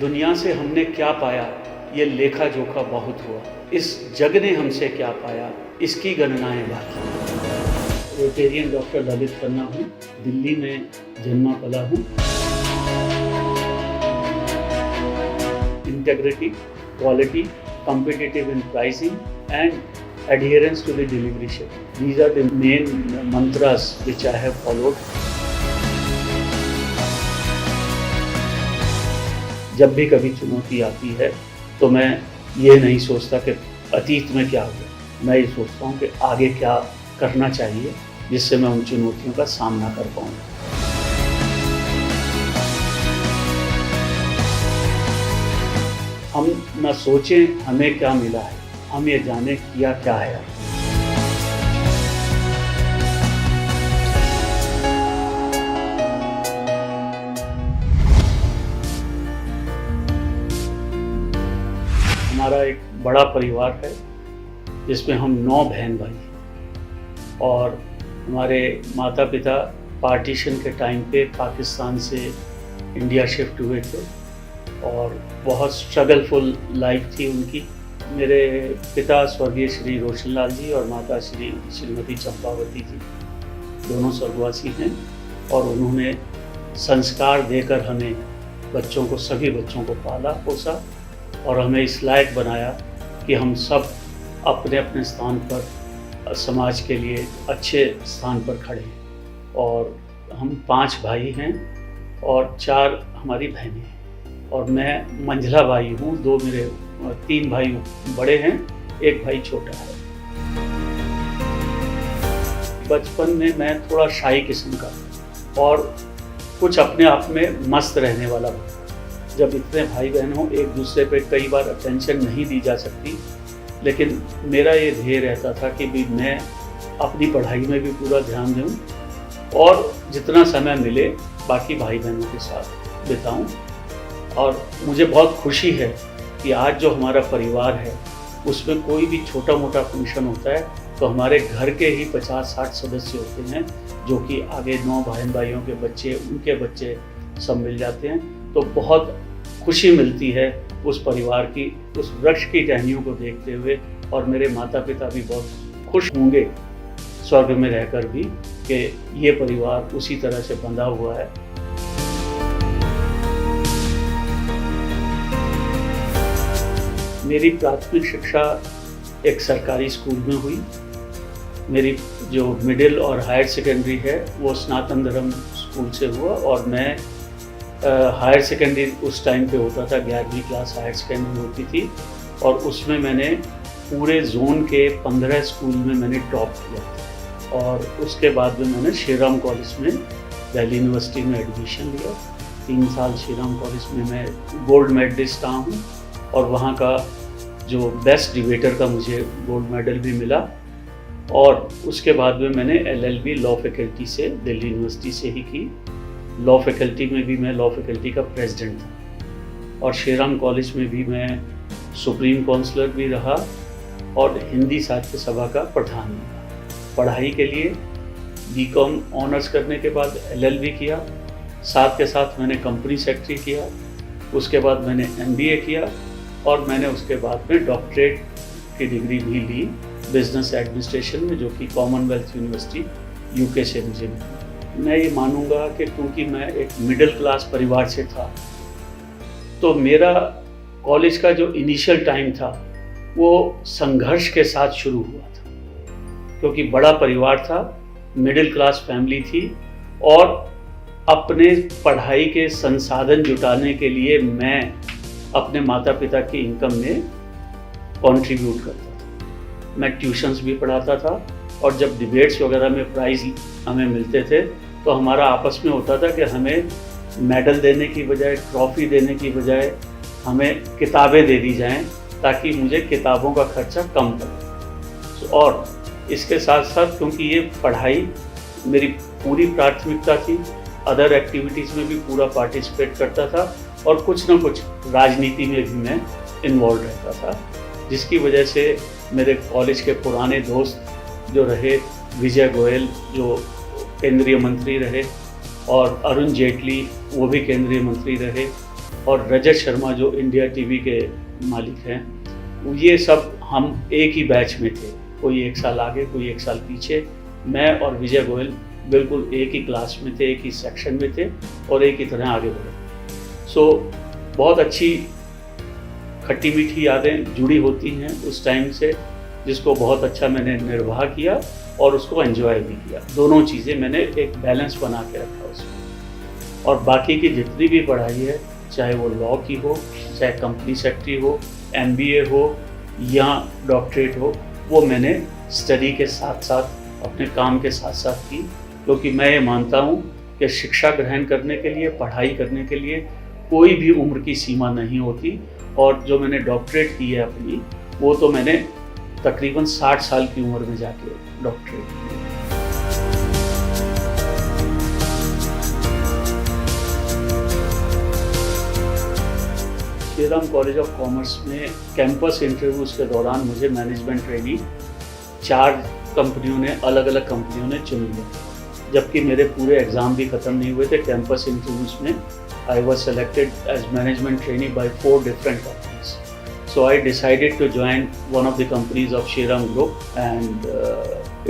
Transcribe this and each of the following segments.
दुनिया से हमने क्या पाया, ये लेखा जोखा बहुत हुआ। इस जग ने हमसे क्या पाया, इसकी गणनाएं बाकी। रोटेरियन डॉक्टर ललित खन्ना हूँ, दिल्ली में जन्मा पला हूँ। Integrity, quality, competitive in pricing and adherence to the delivery schedule. These are the main mantras which I have followed. जब भी कभी चुनौती आती है तो मैं ये नहीं सोचता कि अतीत में क्या हुआ, मैं ये सोचता हूँ कि आगे क्या करना चाहिए जिससे मैं उन चुनौतियों का सामना कर पाऊँ। हम न सोचें हमें क्या मिला है, हम ये जाने किया क्या है। हमारा एक बड़ा परिवार है जिसमें हम 9 बहन भाई हैं और हमारे माता पिता पार्टीशन के टाइम पे पाकिस्तान से इंडिया शिफ्ट हुए थे और बहुत स्ट्रगलफुल लाइफ थी उनकी। मेरे पिता स्वर्गीय श्री रोशनलाल जी और माता श्रीमती चंपावती जी दोनों स्वर्गवासी हैं और उन्होंने संस्कार देकर हमें बच्चों को, सभी बच्चों को पाला पोसा और हमें इस लायक बनाया कि हम सब अपने अपने स्थान पर समाज के लिए अच्छे स्थान पर खड़े हैं। और हम 5 भाई हैं और 4 हमारी बहनें हैं और मैं मंझला भाई हूँ। 3 भाई बड़े हैं, 1 भाई छोटा है। बचपन में मैं थोड़ा शाई किस्म का और कुछ अपने आप में मस्त रहने वाला था। जब इतने भाई बहन हों, एक दूसरे पे कई बार अटेंशन नहीं दी जा सकती, लेकिन मेरा ये ध्येय रहता था कि भी मैं अपनी पढ़ाई में भी पूरा ध्यान दूँ और जितना समय मिले बाकी भाई बहनों के साथ बिताऊँ। और मुझे बहुत खुशी है कि आज जो हमारा परिवार है उसमें कोई भी छोटा मोटा फंक्शन होता है तो हमारे घर के ही 50-60 सदस्य होते हैं, जो कि आगे 9 बहन भाइयों के बच्चे, उनके बच्चे सब मिल जाते हैं। तो बहुत खुशी मिलती है उस परिवार की, उस वृक्ष की टहनियों को देखते हुए। और मेरे माता पिता भी बहुत खुश होंगे स्वर्ग में रहकर भी कि ये परिवार उसी तरह से बंधा हुआ है। मेरी प्राथमिक शिक्षा एक सरकारी स्कूल में हुई। मेरी जो मिडिल और हायर सेकेंडरी है वो सनातन धर्म स्कूल से हुआ और मैं हायर सेकेंडरी उस टाइम पे होता था, 11वीं क्लास हायर सेकेंडरी होती थी और उसमें मैंने पूरे जोन के 15 स्कूल में मैंने टॉप किया और उसके बाद में मैंने श्री राम कॉलेज में दिल्ली यूनिवर्सिटी में एडमिशन लिया। 3 साल श्री राम कॉलेज में मैं गोल्ड मेडलिस्ट रहा हूँ और वहाँ का जो बेस्ट डिबेटर का मुझे गोल्ड मेडल भी मिला। और उसके बाद में मैंने LLB लॉ फैकल्टी से दिल्ली यूनिवर्सिटी से ही की। लॉ फैकल्टी में भी मैं लॉ फैकल्टी का प्रेसिडेंट था और श्री राम कॉलेज में भी मैं सुप्रीम काउंसलर भी रहा और हिंदी साहित्य सभा का प्रधान भी रहा। पढ़ाई के लिए BCom ऑनर्स करने के बाद LLB किया, साथ के साथ मैंने कंपनी सेक्रेटरी किया, उसके बाद मैंने MBA किया और मैंने उसके बाद में डॉक्टरेट की डिग्री भी ली बिजनेस एडमिनिस्ट्रेशन में, जो कि कॉमनवेल्थ यूनिवर्सिटी UK से मुझे मिली। मैं ये मानूंगा कि क्योंकि मैं एक मिडिल क्लास परिवार से था तो मेरा कॉलेज का जो इनिशियल टाइम था वो संघर्ष के साथ शुरू हुआ था, क्योंकि बड़ा परिवार था, मिडिल क्लास फैमिली थी और अपने पढ़ाई के संसाधन जुटाने के लिए मैं अपने माता पिता की इनकम में कंट्रीब्यूट करता था। मैं ट्यूशन्स भी पढ़ाता था और जब डिबेट्स वगैरह में प्राइज़ हमें मिलते थे तो हमारा आपस में होता था कि हमें मेडल देने की बजाय, ट्रॉफ़ी देने की बजाय हमें किताबें दे दी जाएं ताकि मुझे किताबों का खर्चा कम पड़े। और इसके साथ साथ क्योंकि ये पढ़ाई मेरी पूरी प्राथमिकता थी, अदर एक्टिविटीज़ में भी पूरा पार्टिसिपेट करता था और कुछ ना कुछ राजनीति में भी मैं इन्वॉल्व रहता था, जिसकी वजह से मेरे कॉलेज के पुराने दोस्त जो रहे, विजय गोयल जो केंद्रीय मंत्री रहे और अरुण जेटली वो भी केंद्रीय मंत्री रहे और रजत शर्मा जो इंडिया टीवी के मालिक हैं, ये सब हम एक ही बैच में थे, कोई 1 साल आगे कोई 1 साल पीछे। मैं और विजय गोयल बिल्कुल एक ही क्लास में थे, एक ही सेक्शन में थे और एक ही तरह आगे बढ़े। सो बहुत अच्छी खट्टी मीठी यादें जुड़ी होती हैं उस टाइम से, जिसको बहुत अच्छा मैंने निर्वाह किया और उसको एंजॉय भी किया। दोनों चीज़ें मैंने एक बैलेंस बना के रखा उसमें। और बाकी की जितनी भी पढ़ाई है, चाहे वो लॉ की हो, चाहे कंपनी सेक्रेटरी हो, MBA हो या डॉक्टरेट हो, वो मैंने स्टडी के साथ साथ अपने काम के साथ साथ की, क्योंकि मैं ये मानता हूँ कि शिक्षा ग्रहण करने के लिए, पढ़ाई करने के लिए कोई भी उम्र की सीमा नहीं होती। और जो मैंने डॉक्टरेट की है अपनी, वो तो मैंने तकरीबन 60 साल की उम्र में जाके डॉक्टरेट की। Shri Ram college of commerce में कैंपस इंटरव्यूज़ के दौरान मुझे मैनेजमेंट ट्रेनी 4 कंपनियों ने, अलग अलग कंपनियों ने चुन लिया, जबकि मेरे पूरे एग्ज़ाम भी ख़त्म नहीं हुए थे। कैंपस इंटरव्यूज़ में I was selected as management trainee by 4 different companies. So I decided to join one of the companies of Shriram Group, and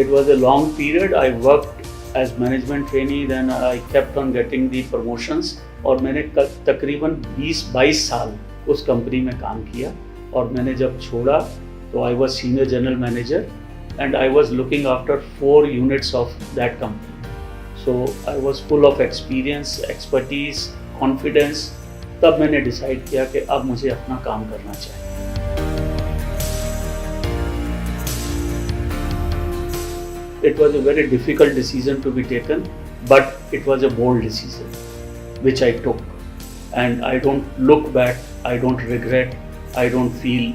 it was a long period. I worked as management trainee, then I kept on getting the promotions, और मैंने तकरीबन 20-22 साल उस company में काम किया। और मैंने जब छोड़ा तो I was senior general manager and I was looking after 4 units of that company. So I was full of experience, expertise, confidence. तब मैंने डिसाइड किया कि अब मुझे अपना काम करना चाहिए। It was a very difficult decision to be taken, but it was a bold decision which I took, and I don't look back, I don't regret, I don't feel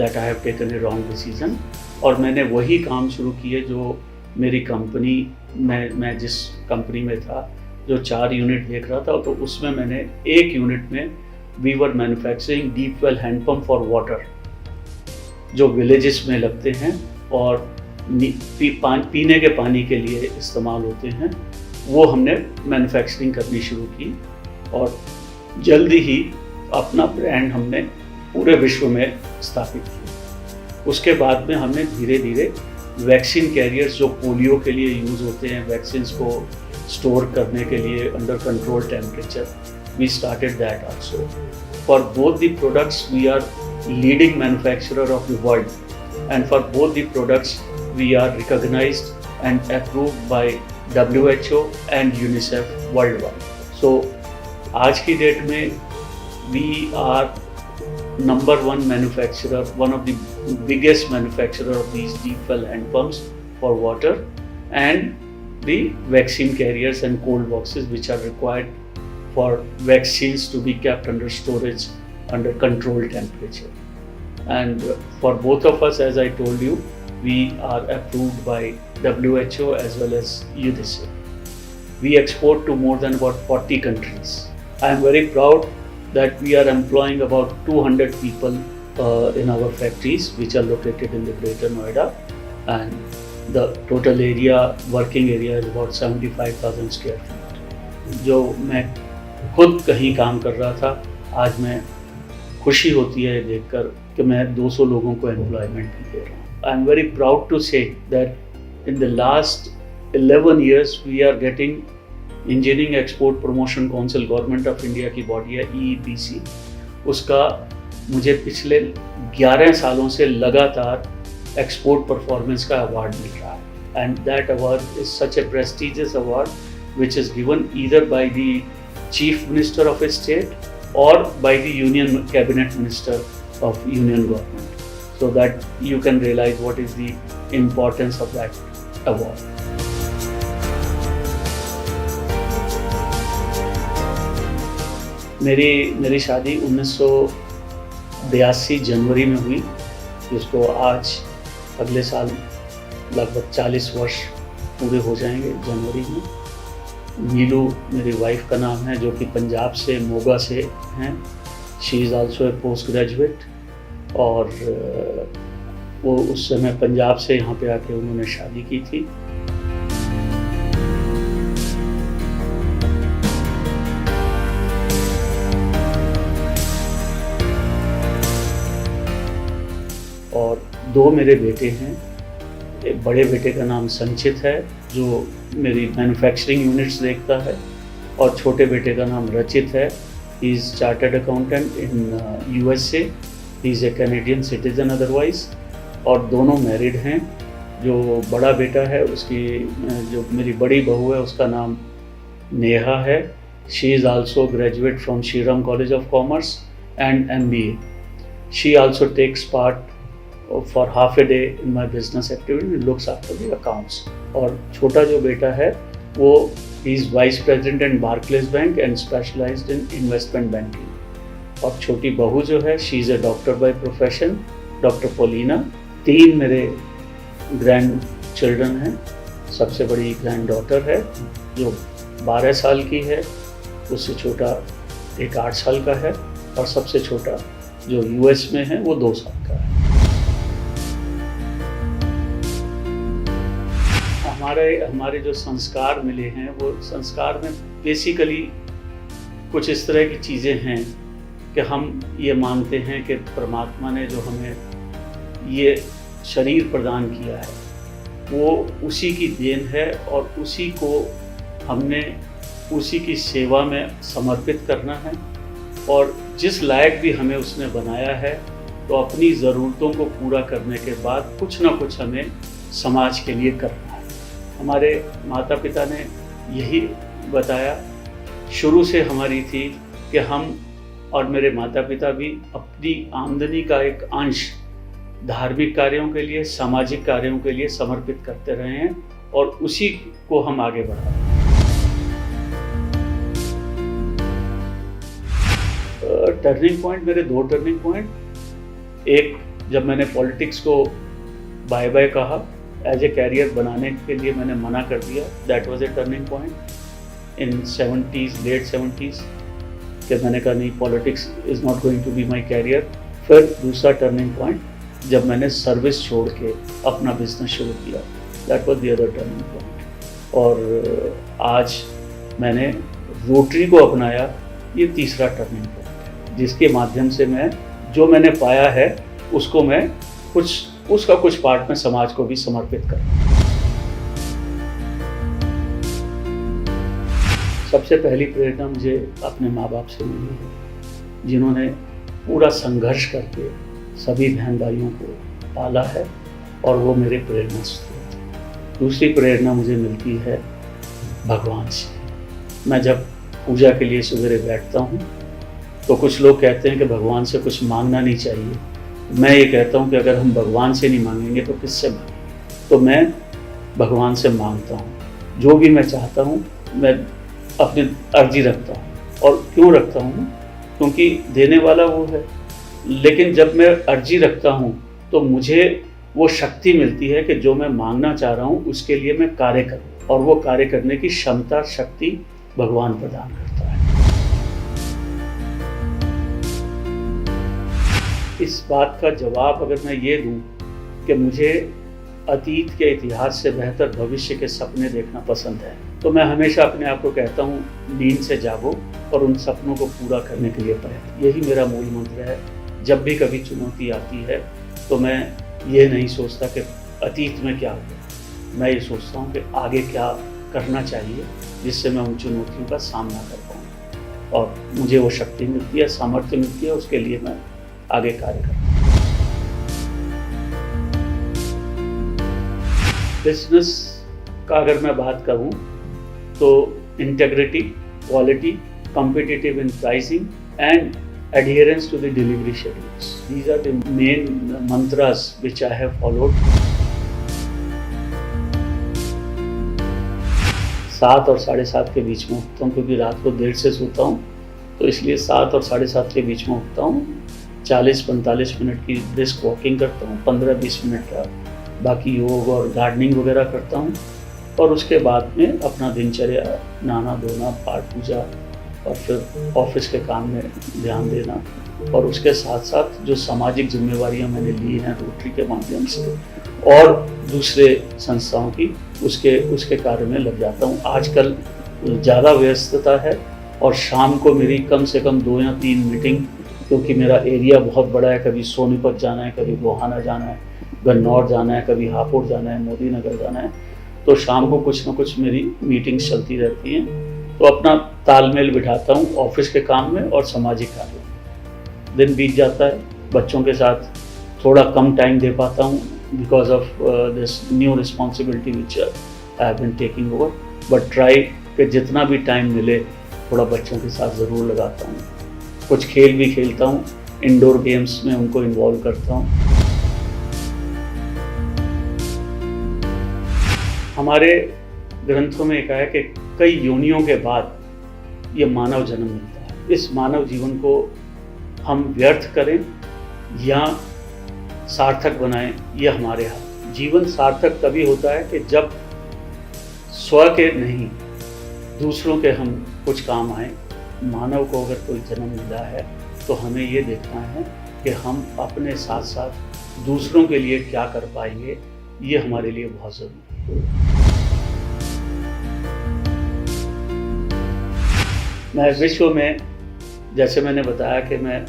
that I have taken a wrong decision. और मैंने वही काम शुरू किए जो मेरी company, मैं जिस कंपनी में था, जो 4 यूनिट देख रहा था, तो उसमें मैंने एक यूनिट में we were manufacturing deep well handpump for water, जो विलेजेस में लगते हैं और पीने के पानी के लिए इस्तेमाल होते हैं। वो हमने मैन्युफैक्चरिंग करनी शुरू की और जल्दी ही अपना ब्रांड हमने पूरे विश्व में स्थापित किया। उसके बाद में हमने धीरे धीरे वैक्सीन कैरियर्स, जो पोलियो के लिए यूज़ होते हैं, वैक्सीन्स को स्टोर करने के लिए under control temperature, we started that also. For both the products we are leading manufacturer of the world, and for both the products we are recognized and approved by WHO and UNICEF worldwide. So आज की date में we are number 1 manufacturer, one of the biggest manufacturer of these deep well hand pumps for water and the vaccine carriers and cold boxes which are required for vaccines to be kept under storage under controlled temperature. And for both of us, as I told you, we are approved by WHO as well as UNICEF. We export to more than about 40 countries. I am very proud that we are employing about 200 people in our factories, which are located in the Greater Noida, and the total area, working area, is about 75,000 square feet. जो मैं खुद कहीं काम कर रहा था, आज मैं खुशी होती है देखकर कि मैं 200 लोगों को एम्प्लॉयमेंट भी दे रहा हूँ। I am very proud to say that in the last 11 years we are getting engineering export promotion council, government of India की बॉडी है EEPC, उसका मुझे पिछले 11 सालों से लगातार एक्सपोर्ट परफॉर्मेंस का अवार्ड मिल रहा है। And that award is such a prestigious award which is given either by the chief minister of a state or by the union cabinet minister of union government, so that you can realize what is the importance of that award. मेरी शादी 1982 जनवरी में हुई, जिसको आज अगले साल लगभग 40 वर्ष पूरे हो जाएंगे जनवरी में। नीलू मेरी वाइफ का नाम है, जो कि पंजाब से, मोगा से हैं। She is also a post graduate, और वो उस समय पंजाब से यहाँ पे आके उन्होंने शादी की थी। 2 मेरे बेटे हैं। एक बड़े बेटे का नाम संचित है, जो मेरी मैन्युफैक्चरिंग यूनिट्स देखता है, और छोटे बेटे का नाम रचित है। He is chartered accountant in USA। He is a Canadian citizen otherwise, और दोनों मैरिड हैं। जो बड़ा बेटा है उसकी जो मेरी बड़ी बहू है उसका नाम नेहा है। She is also graduate from Shriram college of commerce and MBA। She also takes part for half a day in my business activity, looks after the accounts. और छोटा जो बेटा है वो is vice president in Barclays bank and specialised in investment banking. और छोटी बहू जो है she is a doctor by profession, doctor Polina. 3 मेरे ग्रैंड चिल्ड्रन हैं। सबसे बड़ी ग्रैंड डॉटर है जो 12 साल की है, उससे छोटा एक 8 साल का है, और सबसे छोटा जो US में है वो 2 साल का है। हमारे जो संस्कार मिले हैं वो संस्कार में बेसिकली कुछ इस तरह की चीज़ें हैं कि हम ये मानते हैं कि परमात्मा ने जो हमें ये शरीर प्रदान किया है वो उसी की देन है, और उसी को हमने उसी की सेवा में समर्पित करना है। और जिस लायक भी हमें उसने बनाया है तो अपनी ज़रूरतों को पूरा करने के बाद कुछ ना कुछ हमें समाज के लिए करना है। हमारे माता पिता ने यही बताया, शुरू से हमारी थी कि हम और मेरे माता पिता भी अपनी आमदनी का एक अंश धार्मिक कार्यों के लिए, सामाजिक कार्यों के लिए समर्पित करते रहे हैं, और उसी को हम आगे बढ़ा रहे हैं। टर्निंग पॉइंट, मेरे 2 टर्निंग पॉइंट। एक, जब मैंने पॉलिटिक्स को बाय बाय कहा, एज ए कैरियर बनाने के लिए मैंने मना कर दिया, that was a turning point in 70s, late 70s, कि मैंने कहा नहीं, politics is not going to be my career. फिर दूसरा टर्निंग पॉइंट जब मैंने सर्विस छोड़ के अपना बिजनेस शुरू किया, that was the other turning point. और आज मैंने रोटरी को अपनाया, ये तीसरा टर्निंग पॉइंट है, जिसके माध्यम से मैं जो मैंने पाया है उसको मैं उसका कुछ पार्ट में समाज को भी समर्पित कर। सबसे पहली प्रेरणा मुझे अपने माँ बाप से मिली है, जिन्होंने पूरा संघर्ष करके सभी बहन भाइयों को पाला है, और वो मेरे प्रेरणा स्रोत हैं। दूसरी प्रेरणा मुझे मिलती है भगवान से। मैं जब पूजा के लिए सवेरे बैठता हूँ तो कुछ लोग कहते हैं कि भगवान से कुछ मांगना नहीं चाहिए। मैं ये कहता हूँ कि अगर हम भगवान से नहीं मांगेंगे तो किससे मांगेंगे। तो मैं भगवान से मांगता हूँ, जो भी मैं चाहता हूँ मैं अपनी अर्जी रखता हूँ। और क्यों रखता हूँ? क्योंकि देने वाला वो है। लेकिन जब मैं अर्जी रखता हूँ तो मुझे वो शक्ति मिलती है कि जो मैं मांगना चाह रहा हूँ उसके लिए मैं कार्य करूँ, और वो कार्य करने की क्षमता, शक्ति भगवान प्रदान करता है। इस बात का जवाब अगर मैं ये दूँ कि मुझे अतीत के इतिहास से बेहतर भविष्य के सपने देखना पसंद है, तो मैं हमेशा अपने आप को कहता हूँ, नींद से जागो और उन सपनों को पूरा करने के लिए प्रयत्न। यही मेरा मूल मंत्र है। जब भी कभी चुनौती आती है तो मैं ये नहीं सोचता कि अतीत में क्या हुआ, मैं ये सोचता हूँ कि आगे क्या करना चाहिए जिससे मैं उन चुनौतियों का सामना कर पाऊँ, और मुझे वो शक्ति मिलती है, सामर्थ्य मिलती है, उसके लिए मैं आगे कार्य करता हूँ। बिजनेस का अगर मैं बात करूँ तो integrity, quality, competitive in pricing and adherence to the delivery schedules. These are the main mantras which I have followed. 7 और 7:30 के बीच में उठता हूँ, क्योंकि रात को देर से सोता हूँ, तो इसलिए 7 और 7:30 के बीच में उठता हूँ। 40-45 मिनट की ब्रिस्क वॉकिंग करता हूँ, 15-20 मिनट का बाकी योग और गार्डनिंग वगैरह करता हूँ, और उसके बाद में अपना दिनचर्या, नहाना धोना, पाठ पूजा, और फिर ऑफिस के काम में ध्यान देना, और उसके साथ साथ जो सामाजिक जिम्मेवारियां मैंने ली हैं रोटरी के माध्यम से और दूसरे संस्थाओं की, उसके कार्य में लग जाता हूँ। आजकल ज़्यादा व्यस्तता है, और शाम को मेरी कम से कम 2 या 3 मीटिंग, क्योंकि मेरा एरिया बहुत बड़ा है, कभी सोनीपत जाना है, कभी गोहाना जाना है, गन्नौर जाना है, कभी हापुड़ जाना है, मोदी नगर जाना है, तो शाम को कुछ ना कुछ मेरी मीटिंग्स चलती रहती हैं। तो अपना तालमेल बिठाता हूँ ऑफिस के काम में और सामाजिक कार्यों में। दिन बीत जाता है, बच्चों के साथ थोड़ा कम टाइम दे पाता हूँ because of this new responsibility which I have been taking over, but try कि जितना भी टाइम मिले थोड़ा बच्चों के साथ ज़रूर लगाता हूँ। कुछ खेल भी खेलता हूँ, इंडोर गेम्स में उनको इन्वॉल्व करता हूँ। हमारे ग्रंथों में कहा है कि कई योनियों के बाद ये मानव जन्म मिलता है। इस मानव जीवन को हम व्यर्थ करें या सार्थक बनाएं, ये हमारे हाथ। जीवन सार्थक तभी होता है कि जब स्व के नहीं दूसरों के हम कुछ काम आए। मानव को अगर कोई जन्म मिला है तो हमें ये देखना है कि हम अपने साथ साथ दूसरों के लिए क्या कर पाएंगे, ये हमारे लिए बहुत ज़रूरी है। मैं विश्व में, जैसे मैंने बताया कि मैं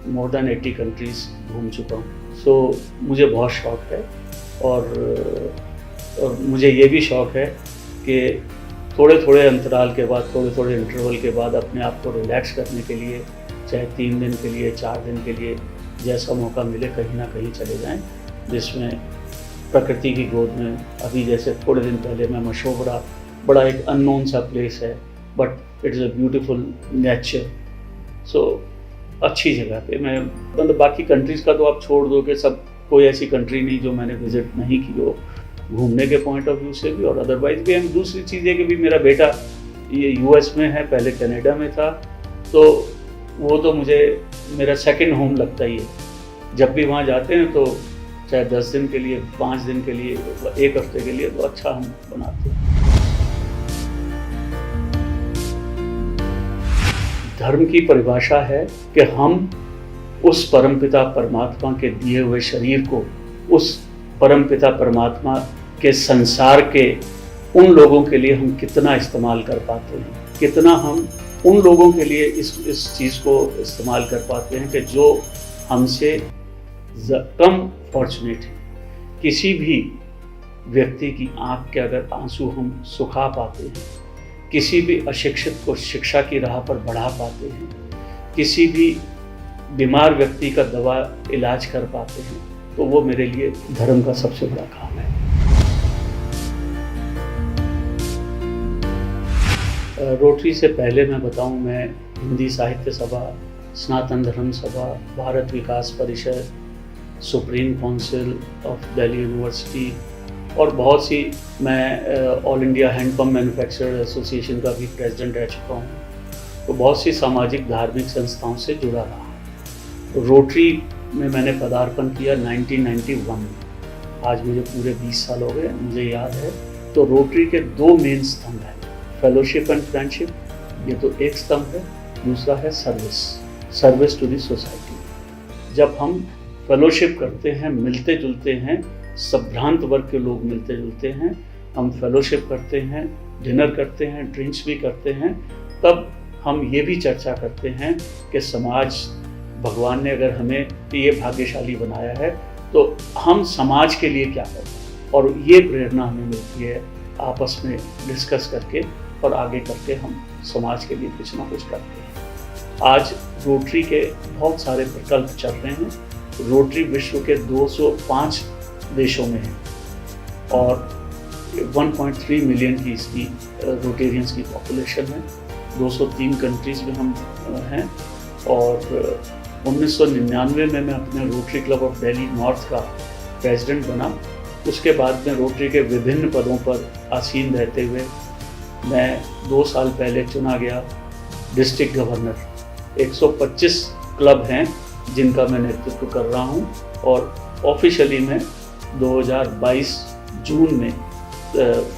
मोर देन 80 कंट्रीज़ घूम चुका हूँ, सो मुझे बहुत शौक़ है और मुझे ये भी शौक़ है कि थोड़े थोड़े अंतराल के बाद, थोड़े थोड़े इंटरवल के बाद अपने आप को रिलैक्स करने के लिए, चाहे 3 दिन के लिए, 4 दिन के लिए, जैसा मौका मिले कहीं ना कहीं चले जाएं, जिसमें प्रकृति की गोद में। अभी जैसे थोड़े दिन पहले मैं मशोबरा, बड़ा एक अननोन सा प्लेस है but it is a beautiful nature, so अच्छी जगह पे मैं, मतलब बाकी कंट्रीज़ का तो आप छोड़ दो कि सब, कोई ऐसी कंट्री नहीं जो मैंने विज़िट नहीं की हो, घूमने के पॉइंट ऑफ व्यू से भी और अदरवाइज भी। हम दूसरी चीज़ है कि भी मेरा बेटा ये यूएस में है, पहले कनाडा में था, तो वो तो मुझे मेरा सेकंड होम लगता ही है। जब भी वहाँ जाते हैं तो चाहे 10 दिन के लिए, 5 दिन के लिए, 1 हफ्ते के लिए, तो अच्छा हम बनाते हैं। धर्म की परिभाषा है कि हम उस परमपिता परमात्मा के दिए हुए शरीर को, उस परमपिता परमात्मा के संसार के उन लोगों के लिए हम कितना इस्तेमाल कर पाते हैं, कितना हम उन लोगों के लिए इस चीज़ को इस्तेमाल कर पाते हैं कि जो हमसे कम फॉर्चुनेट है। किसी भी व्यक्ति की आँख के अगर आंसू हम सुखा पाते हैं, किसी भी अशिक्षित को शिक्षा की राह पर बढ़ा पाते हैं, किसी भी बीमार व्यक्ति का दवा इलाज कर पाते हैं, तो वो मेरे लिए धर्म का सबसे बड़ा काम है। रोटरी से पहले मैं बताऊं, मैं हिंदी साहित्य सभा, सनातन धर्म सभा, Bharat Vikas Parishad, supreme council of Delhi university और बहुत सी, मैं all India handpump manufacturer association का भी प्रेसिडेंट रह चुका हूँ। तो बहुत सी सामाजिक धार्मिक संस्थाओं से जुड़ा रहा। तो रोटरी में मैंने पदार्पण किया 1991 में। आज मुझे पूरे 20 साल हो गए, मुझे याद है। तो रोटरी के 2 मेन स्तंभ हैं, फेलोशिप एंड फ्रेंडशिप, ये तो एक स्तंभ है, दूसरा है सर्विस टू द सोसाइटी। जब हम फेलोशिप करते हैं, मिलते जुलते हैं, संभ्रांत वर्ग के लोग मिलते जुलते हैं, हम फेलोशिप करते हैं, डिनर करते हैं, ड्रिंक्स भी करते हैं, तब हम ये भी चर्चा करते हैं कि समाज, भगवान ने अगर हमें ये भाग्यशाली बनाया है तो हम समाज के लिए क्या करें, और ये प्रेरणा हमें मिलती है आपस में डिस्कस करके, और आगे करके हम समाज के लिए कुछ ना कुछ करते हैं। आज रोटरी के बहुत सारे प्रकल्प चल रहे हैं। रोटरी विश्व के 205 देशों में है और 1.3 मिलियन की इसकी रोटेरियंस की पॉपुलेशन है। 203 कंट्रीज़ में हम हैं और 1999 में मैं अपने rotary club of Delhi north का प्रेसिडेंट बना। उसके बाद में रोटरी के विभिन्न पदों पर आसीन रहते हुए मैं 2 साल पहले चुना गया डिस्ट्रिक्ट गवर्नर। 125 क्लब हैं जिनका मैं नेतृत्व कर रहा हूं और ऑफिशियली मैं 2022 जून में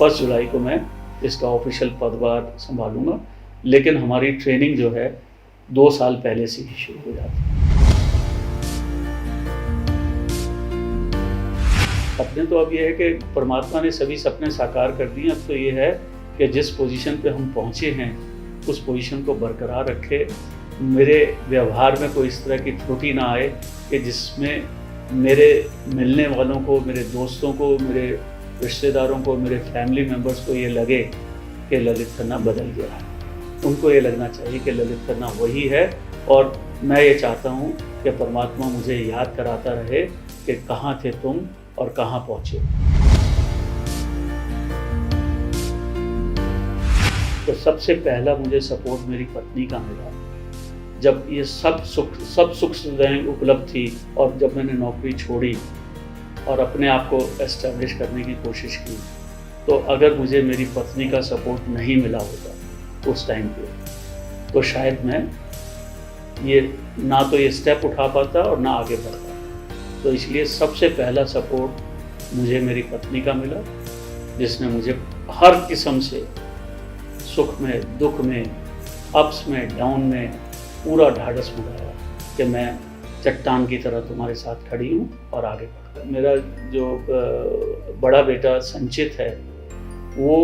1 जुलाई को मैं इसका ऑफिशियल पदभार संभालूंगा, लेकिन हमारी ट्रेनिंग जो है 2 साल पहले से ही शुरू हो जाती है। सपने तो अब ये है कि परमात्मा ने सभी सपने साकार कर दिए। अब तो ये है कि जिस पोजीशन पे हम पहुँचे हैं उस पोजीशन को बरकरार रखे, मेरे व्यवहार में कोई इस तरह की त्रुटि ना आए कि जिसमें मेरे मिलने वालों को, मेरे दोस्तों को, मेरे रिश्तेदारों को, मेरे फैमिली मेम्बर्स को ये लगे कि ललित खन्ना बदल गया है। उनको ये लगना चाहिए कि ललित खन्ना वही है, और मैं ये चाहता हूँ कि परमात्मा मुझे याद कराता रहे कि कहाँ थे तुम और कहाँ पहुँचे। तो सबसे पहला मुझे सपोर्ट मेरी पत्नी का मिला। जब ये सब सुख सुविधाएं उपलब्ध थी, और जब मैंने नौकरी छोड़ी और अपने आप को एस्टैब्लिश करने की कोशिश की, तो अगर मुझे मेरी पत्नी का सपोर्ट नहीं मिला होता उस टाइम पे, तो शायद मैं ये स्टेप उठा पाता और ना आगे बढ़ पाता। तो इसलिए सबसे पहला सपोर्ट मुझे मेरी पत्नी का मिला, जिसने मुझे हर किस्म से सुख में, दुख में, अप्स में, डाउन में पूरा ढाढ़स बढ़ाया कि मैं चट्टान की तरह तुम्हारे साथ खड़ी हूँ और आगे बढ़। मेरा जो बड़ा बेटा संचित है, वो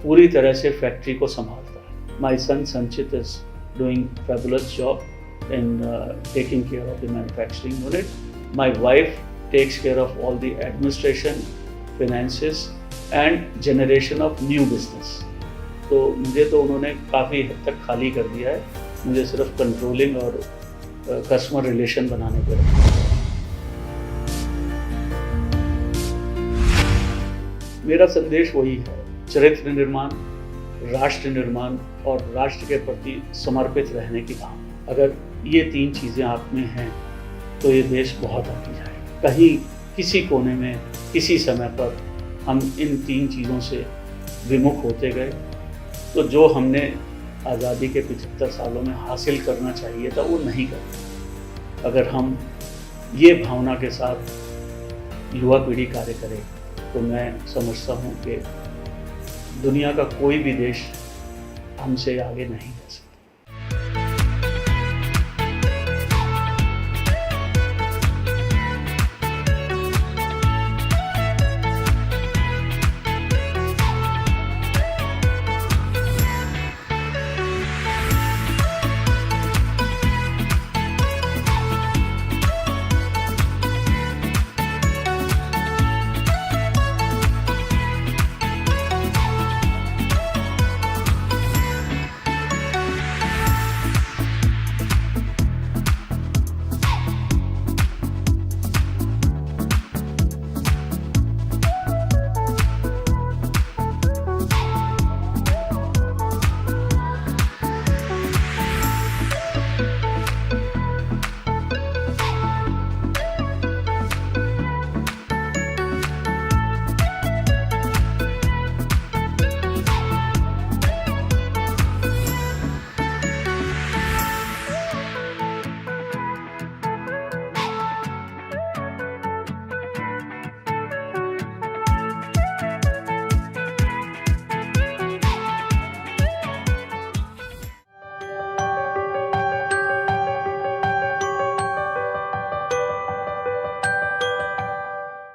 पूरी तरह से फैक्ट्री को संभालता है। माई सन संचित is doing fabulous job in taking care of the manufacturing unit. My wife takes care of all the administration, finances and generation of new business. तो मुझे तो उन्होंने काफ़ी हद तक खाली कर दिया है, मुझे सिर्फ कंट्रोलिंग और कस्टमर रिलेशन बनाने पर रखा है। मेरा संदेश वही है, चरित्र निर्माण, राष्ट्र निर्माण और राष्ट्र के प्रति समर्पित रहने की भावना। अगर ये 3 चीज़ें आप में हैं तो ये देश बहुत आगे जाएगा। कहीं किसी कोने में किसी समय पर हम इन 3 चीज़ों से विमुख होते गए, तो जो हमने आज़ादी के 75 सालों में हासिल करना चाहिए था वो नहीं कर। अगर हम ये भावना के साथ युवा पीढ़ी कार्य करे, तो मैं समझता हूँ कि दुनिया का कोई भी देश हमसे आगे नहीं जा सकता।